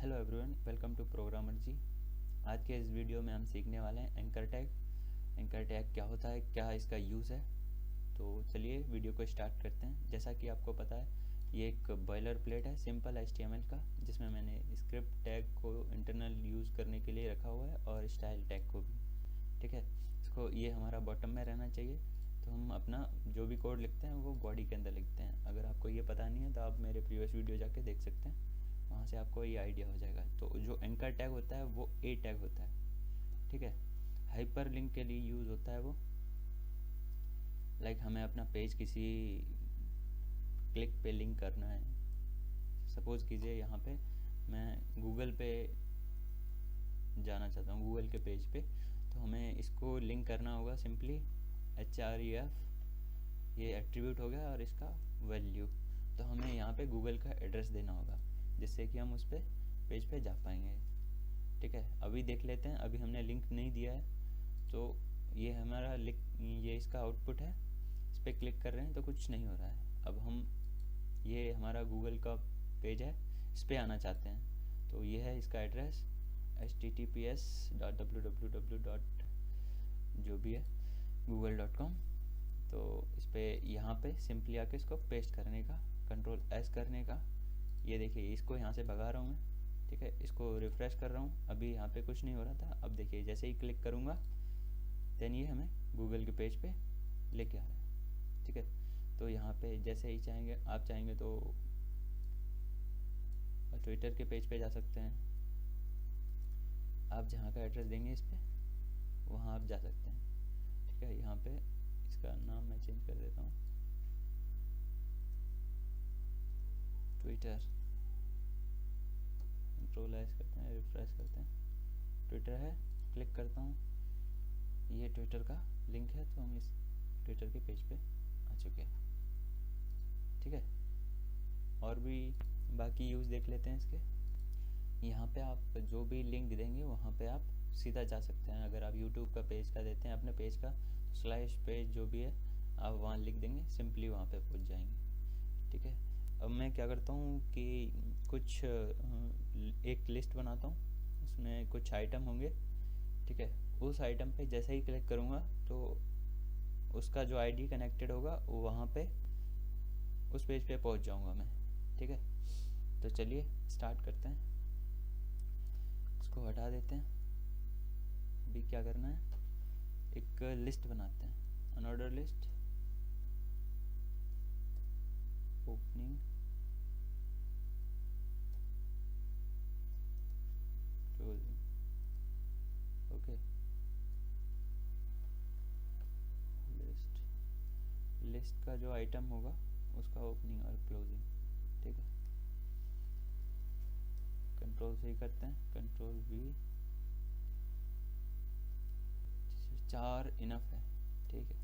Hello everyone, welcome to programmer ji. आज के इस वीडियो में हम सीखने वाले हैं एंकर टैग। एंकर टैग क्या होता है, क्या इसका यूज़ है। तो चलिए वीडियो को स्टार्ट करते हैं। जैसा कि आपको पता है, ये एक बॉयलर प्लेट है सिंपल HTML का, जिसमें मैंने स्क्रिप्ट टैग को इंटरनल यूज़ करने के लिए रखा हुआ है और स्टाइल टैग को भी। ठीक है, इसको ये हमारा बॉटम में रहना चाहिए। तो हम अपना जो भी कोड लिखते हैं वो बॉडी के अंदर लिखते हैं। अगर आपको ये पता नहीं है तो आप मेरे प्रीवियस वीडियो जाके देख सकते हैं, वहाँ से आपको ये आइडिया हो जाएगा। तो जो एंकर टैग होता है वो ए टैग होता है। ठीक है, हाइपर लिंक के लिए यूज़ होता है वो। लाइक हमें अपना पेज किसी क्लिक पे लिंक करना है। सपोज़ कीजिए यहाँ पे मैं गूगल पे जाना चाहता हूँ, गूगल के पेज पे, तो हमें इसको लिंक करना होगा सिंपली href, ये एट्रीब्यूट हो गया और इसका वैल्यू। तो हमें यहाँ पे गूगल का एड्रेस देना होगा जिससे कि हम उस पर पेज पे जा पाएंगे। ठीक है, अभी देख लेते हैं। अभी हमने लिंक नहीं दिया है, तो ये हमारा ये इसका आउटपुट है। इस पर क्लिक कर रहे हैं तो कुछ नहीं हो रहा है। अब हम ये हमारा गूगल का पेज है, इस पर आना चाहते हैं। तो ये है इसका एड्रेस https://www. जो भी है google.com। तो इस पर यहाँ पे सिंपली आके इसको पेस्ट करने का, Ctrl+S करने का। ये देखिए, इसको यहाँ से भगा रहा हूँ मैं। ठीक है, इसको रिफ़्रेश कर रहा हूँ। अभी यहाँ पे कुछ नहीं हो रहा था। अब देखिए, जैसे ही क्लिक करूँगा देन ये हमें गूगल के पेज पे लेके आ रहा है। ठीक है, तो यहाँ पे जैसे ही आप चाहेंगे तो ट्विटर के पेज पे जा सकते हैं। आप जहाँ का एड्रेस देंगे इस पर, वहाँ आप जा सकते हैं। ठीक है, यहाँ पे इसका नाम मैं चेंज कर देता हूँ, ट्विटर। Ctrl+S करते हैं, रिफ्रेश करते हैं, ट्विटर है, क्लिक करता हूँ। ये ट्विटर का लिंक है, तो हम इस ट्विटर के पेज पे आ चुके हैं। ठीक है, और भी बाकी यूज़ देख लेते हैं इसके। यहाँ पे आप जो भी लिंक देंगे वहाँ पे आप सीधा जा सकते हैं। अगर आप यूट्यूब का पेज का देते हैं अपने पेज का, तो /पेज जो भी है आप वहाँ लिख देंगे, सिंपली वहाँ पे पहुँच जाएंगे। ठीक है, अब मैं क्या करता हूँ कि कुछ एक लिस्ट बनाता हूँ, उसमें कुछ आइटम होंगे। ठीक है, उस आइटम पे जैसे ही क्लिक करूँगा तो उसका जो ID कनेक्टेड होगा वो वहाँ पे उस पेज पे पहुँच जाऊँगा मैं। ठीक है, तो चलिए स्टार्ट करते हैं। इसको हटा देते हैं। अभी क्या करना है, एक लिस्ट बनाते हैं, unordered list, opening, closing. Okay, list का जो आइटम होगा उसका ओपनिंग और क्लोजिंग। ठीक है, Ctrl+C करते हैं, Ctrl+V। 4 इनफ है। ठीक है,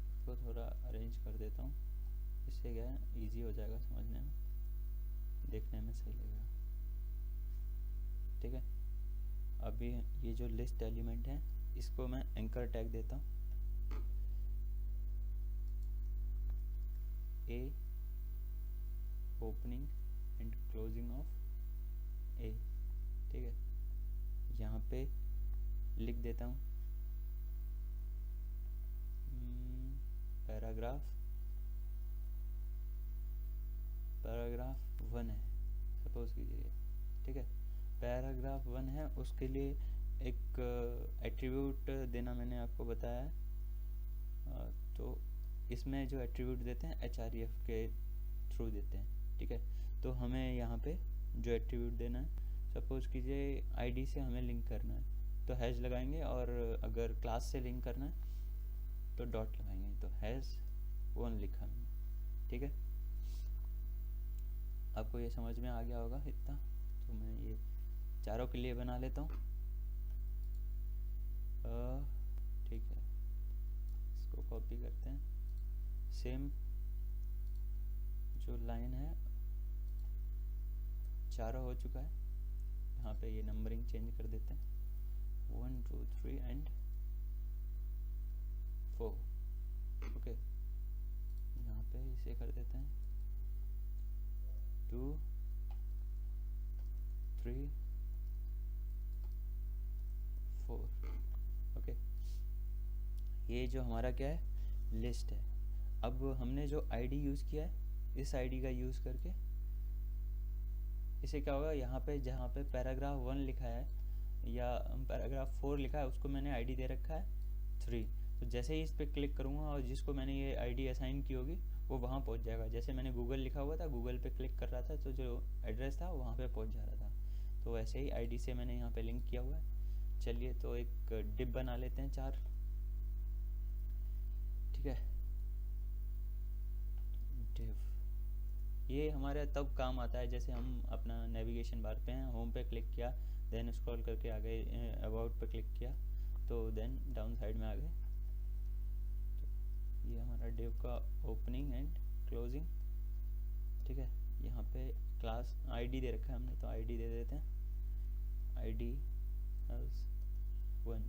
इसको थोड़ा अरेंज कर देता हूँ, इससे क्या है ईजी हो जाएगा समझने में, देखने में सही लगेगा। ठीक है, अभी ये जो लिस्ट एलिमेंट है इसको मैं एंकर टैग देता हूँ, A opening and closing of A. ठीक है, यहाँ पे लिख देता हूँ पैराग्राफ 1 है, सपोज कीजिए। ठीक है, पैराग्राफ 1 है, उसके लिए एक एट्रीब्यूट देना मैंने आपको बताया है। तो इसमें जो एट्रीब्यूट देते हैं href के थ्रू देते हैं। ठीक है, तो हमें यहाँ पे जो एट्रीब्यूट देना है, सपोज कीजिए ID से हमें लिंक करना है तो हैश लगाएंगे, और अगर क्लास से लिंक करना है तो डॉट लगाएंगे। तो #1 लिखा मैंने। ठीक है, आपको ये समझ में आ गया होगा इतना। तो मैं ये चारों के लिए बना लेता हूँ। ठीक है, इसको कॉपी करते हैं। सेम जो लाइन है, चारों हो चुका है। यहाँ पे ये नंबरिंग चेंज कर देते हैं, 1 2 3 एंड 4। ओके, यहाँ पे इसे कर देते हैं 2 3 4। ओके, ये जो हमारा क्या है, लिस्ट है। अब हमने जो आईडी यूज़ किया है, इस आईडी का यूज़ करके इसे क्या होगा, यहाँ पे जहाँ पे पैराग्राफ 1 लिखा है या पैराग्राफ 4 लिखा है, उसको मैंने आईडी दे रखा है 3। तो जैसे ही इस पर क्लिक करूँगा और जिसको मैंने ये आईडी असाइन की होगी वो वहाँ पहुँच जाएगा। जैसे मैंने गूगल लिखा हुआ था, गूगल पे क्लिक कर रहा था तो जो एड्रेस था वहाँ पे पहुँच जा रहा था। तो वैसे ही आईडी से मैंने यहाँ पे लिंक किया हुआ है। चलिए तो एक डिप बना लेते हैं 4। ठीक है, डिव ये हमारे तब काम आता है जैसे हम अपना नेविगेशन बार पे हैं, होम पे क्लिक किया, देन स्क्रॉल करके आ गए, अबाउट पे क्लिक किया तो देन डाउन साइड में आ गए। तो ये हमारा डिव का ओपनिंग एंड क्लोजिंग। ठीक है, यहाँ पे क्लास आईडी दे रखा है हमने, तो आईडी दे देते हैं, आईडी हैज़ 1।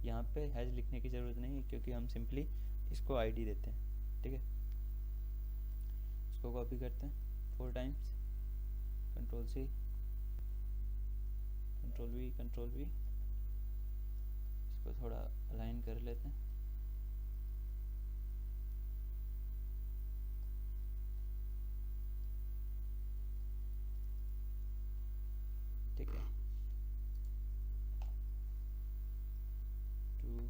यहाँ पे हैज़ लिखने की ज़रूरत नहीं है क्योंकि हम सिंपली इसको आईडी देते हैं। ठीक है, इसको कॉपी करते हैं 4 times, control C, control V, इसको थोड़ा अलाइन कर लेते हैं। ठीक है, 2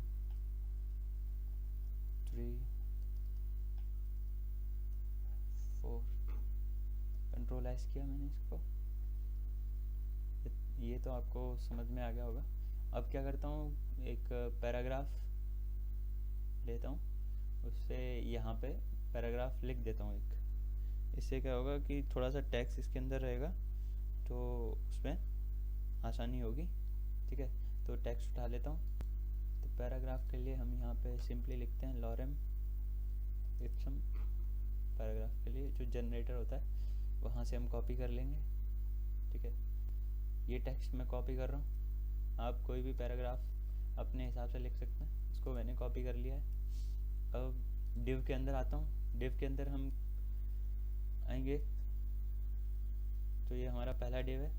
3 4, कंट्रोल एस किया मैंने इसको। ये तो आपको समझ में आ गया होगा। अब क्या करता हूँ, एक पैराग्राफ लेता हूँ, उससे यहाँ पे पैराग्राफ लिख देता हूँ एक। इससे क्या होगा कि थोड़ा सा टेक्स्ट इसके अंदर रहेगा तो उसमें आसानी होगी। ठीक है, तो टेक्स्ट उठा लेता हूँ। तो पैराग्राफ के लिए हम यहाँ पे सिंपली लिखते हैं लॉरेम इप्सम। पैराग्राफ के लिए जो जनरेटर होता है वहाँ से हम कॉपी कर लेंगे। ठीक है, ये टेक्स्ट मैं कॉपी कर रहा हूँ, आप कोई भी पैराग्राफ अपने हिसाब से लिख सकते हैं। इसको मैंने कॉपी कर लिया है। अब डिव के अंदर आता हूँ, डिव के अंदर हम आएंगे तो ये हमारा पहला डिव है।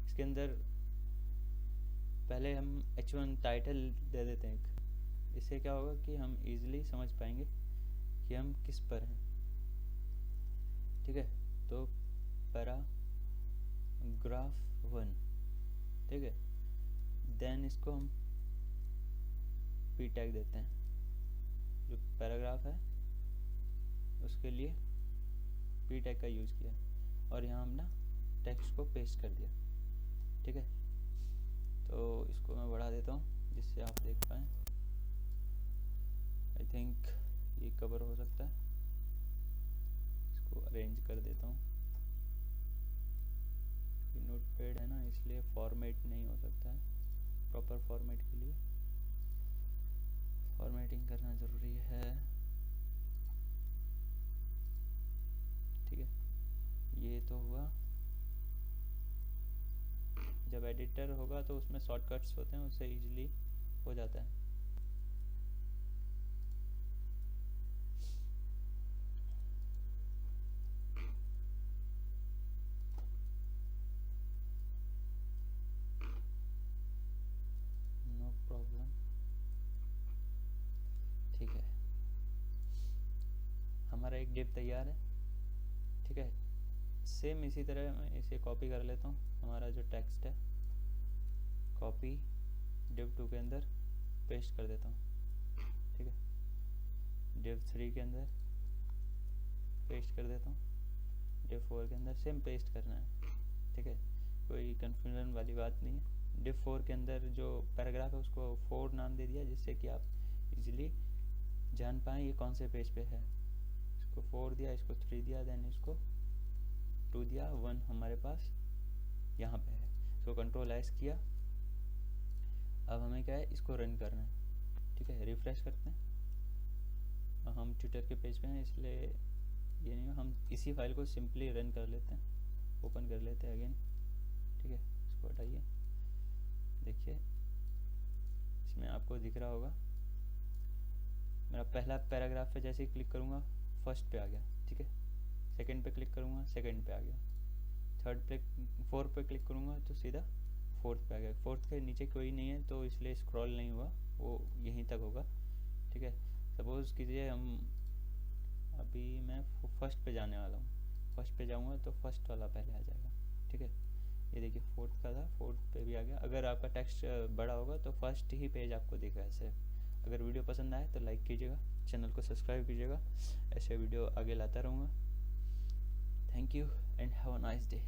इसके अंदर पहले हम h1 टाइटल दे देते हैं एक। इससे क्या होगा कि हम इजीली समझ पाएंगे कि हम किस पर हैं। ठीक है, तो पैराग्राफ 1। ठीक है, देन इसको हम पी टैग देते हैं, जो पैराग्राफ है उसके लिए पी टैग का यूज़ किया और यहाँ हम ना टेक्स्ट को पेस्ट कर दिया। ठीक है, तो इसको मैं बढ़ा देता हूँ जिससे आप देख पाएँ। आई थिंक ये कवर हो सकता है। इसको अरेंज कर देता हूँ, नोटपैड है ना इसलिए फॉर्मेट नहीं हो सकता है। प्रॉपर फॉर्मेट के लिए फॉर्मेटिंग करना ज़रूरी है। ठीक है, ये तो हुआ। जब एडिटर होगा तो उसमें शॉर्टकट्स होते हैं, उससे इजीली हो जाता है। No problem. ठीक है, हमारा एक डिव तैयार है। ठीक है, सेम इसी तरह मैं इसे कॉपी कर लेता हूँ। हमारा जो टेक्स्ट है कॉपी div 2 के अंदर पेस्ट कर देता हूँ। ठीक है, div 3 के अंदर पेस्ट कर देता हूँ, div 4 के अंदर सेम पेस्ट करना है। ठीक है, कोई कन्फ्यूजन वाली बात नहीं है। div 4 के अंदर जो पैराग्राफ है उसको 4 नाम दे दिया जिससे कि आप इजीली जान पाएँ ये कौन से पेज पे है। इसको 4 दिया, इसको 3 दिया, देन इसको 2 दिया, 1 हमारे पास यहाँ पे है। इसको कंट्रोल एस किया। अब हमें क्या है, इसको रन करना है। ठीक है, रिफ्रेश करते हैं। हम ट्विटर के पेज पे हैं इसलिए ये नहीं, हम इसी फाइल को सिंपली रन कर लेते हैं, ओपन कर लेते हैं अगेन। ठीक है, इसको हटाइए। देखिए इसमें आपको दिख रहा होगा मेरा पहला पैराग्राफ पे जैसे ही क्लिक करूँगा फर्स्ट पे आ गया। ठीक है, सेकंड पे क्लिक करूँगा, सेकंड पे आ गया। थर्ड पे, फोर्थ पे क्लिक करूँगा तो सीधा फोर्थ पे आ गया। फोर्थ के नीचे कोई नहीं है तो इसलिए स्क्रॉल नहीं हुआ, वो यहीं तक होगा। ठीक है, सपोज़ कीजिए हम अभी मैं फर्स्ट पे जाने वाला हूँ, फर्स्ट पे जाऊँगा तो फर्स्ट वाला पहले आ जाएगा। ठीक है, ये देखिए फोर्थ का था, फोर्थ पे भी आ गया। अगर आपका टेक्स्ट बड़ा होगा तो फर्स्ट ही पेज आपको दिखेगा ऐसे। अगर वीडियो पसंद आए तो लाइक कीजिएगा, चैनल को सब्सक्राइब कीजिएगा, ऐसे वीडियो आगे लाता रहूँगा। Thank you and have a nice day.